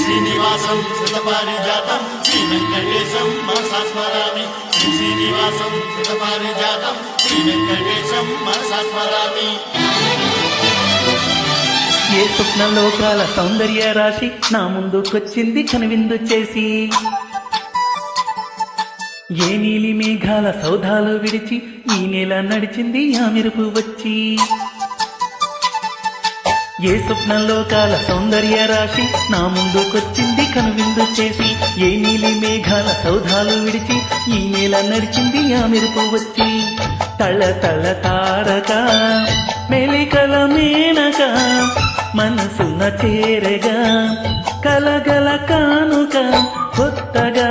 శ్రీనివాసం సుతపారిజాతం శ్రీ వెంకటేశం మనసా స్మరామి. శ్రీనివాసం సుతపారిజాతం శ్రీ వెంకటేశం మనసా స్మరామి. ఏ స్వప్నలోకాల సౌందర్య రాశి నా ముందుకొచ్చింది కనువిందు చేసి, ఏ నీలి మేఘాల సౌధాలు విడిచి ఈ నేల నడిచింది ఆ మెరుపు వచ్చి. ఏ స్వప్నలోకాల సౌందర్య రాశి నా ముందుకొచ్చింది కనువిందు చేసి, ఏ నీలి మేఘాల సౌధాలు విడిచి ఈ నేల నడిచింది ఆ మెరుపు వచ్చి. తళ తళ తారక మెలికల మేనక మనసున చేరగా కలగల కానుక కొత్తగా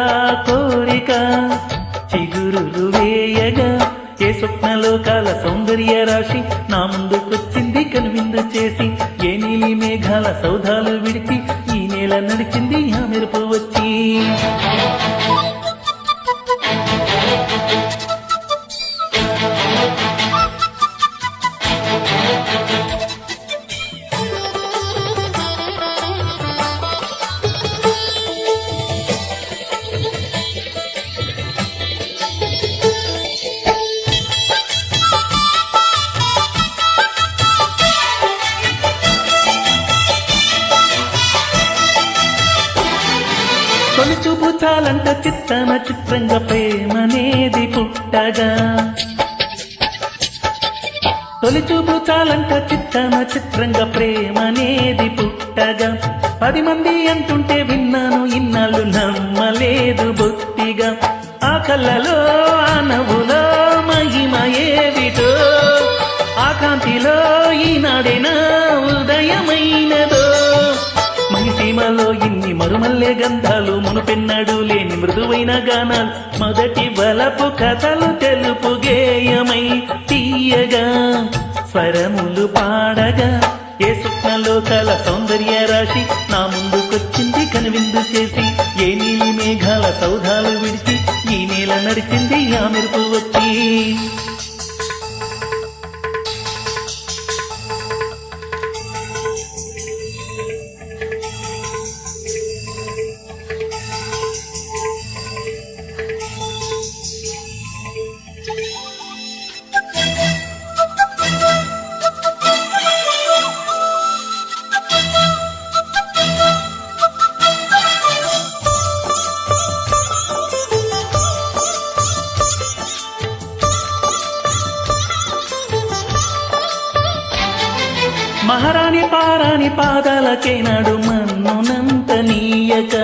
కోరిక చిగురులు వేయగా. ఏ స్వప్నలోకాల సౌందర్య రాశి నా ముందుకొచ్చింది కనువిందు చేసి, ఏ నీలి మేఘాల సౌధాలు విడిచి ఈ నేల నడిచింది ఆ మెరుపు వచ్చి. తొలి చూపు చాలంట చిత్తన చిత్రంగా ప్రేమనేది పుట్టగా, తొలి చూపు చాలంట చిత్తన చిత్రంగా ప్రేమనేది పుట్టగా. 10 మంది అంటుంటే విన్నాను ఇన్నాళ్ళు నమ్మలేదు బొత్తిగా. ఆ కళ్ళలో ఆ నవ్వులో మహిమ ఏవిటో, ఆ కాంతిలో ఈనాడేనా ఉదయమైనదో. మహిసీమలో ఇన్ని మరుమల్లే గంధాలు మునుపెన్నడు లేని మృదువైన గానాలు, మొదటి వలపు కథలు తెలుపు గేయమై తీయగా స్వరములు పాడగా. ఏ స్వప్నలోకాల సౌందర్య రాశి నా ముందుకొచ్చింది కనువిందు చేసి, ఏ నీలి మేఘాల సౌధాలు విడిచి ఈ నేల నడిచింది ఆ మెరుపు వచ్చి. మహారాణి పారాణి పాదాలకే నాడు మన్నునంత నీయక,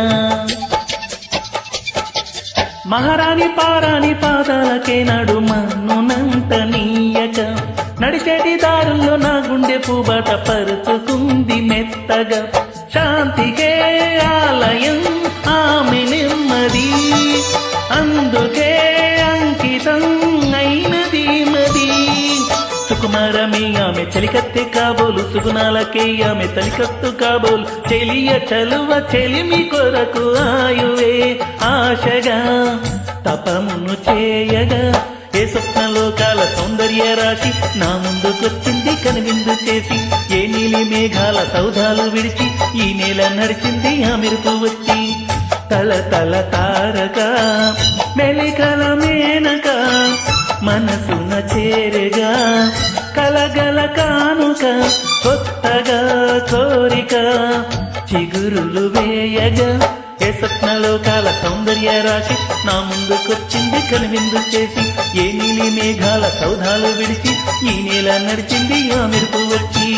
మహారాణి పారాణి పాదాలకే నాడు మన్నునంత నీయక. నడిచేటి దారుల్లో నా గుండె పూబాట పరుచుకుంది మెత్తగా. శాంతికే ఆలయం ఆమె నెమ్మది, అందుకే అంకితం అయినది మది. సుకుమారమే ఆమె చలికత్తె కాబోలు, సుగుణాలకే ఆమె తలికత్తు కాబోలు. చెలియ చలువ చెలిమి కొరకు ఆయువే ఆశగా తపమును చేయగా. ఏ స్వప్నలోకాల సౌందర్య రాశి నా ముందుకొచ్చింది కనువిందు చేసి, ఏ నీలి మేఘాల సౌధాలు విడిచి ఈ నేల నడిచింది ఆ మెరుపు వచ్చి. తల తల తారక మెలికల మేనక మనసున చేరగా కలగల కానుక కొత్తగా కోరిక చిగురులు వేయగా. ఏ స్వప్నలోకాల సౌందర్య రాశి నా ముందుకొచ్చింది కనువిందు చేసి, ఏ నీలి మేఘాల సౌధాలు విడిచి ఈ నేల నడిచింది ఆ మెరుపు వచ్చి.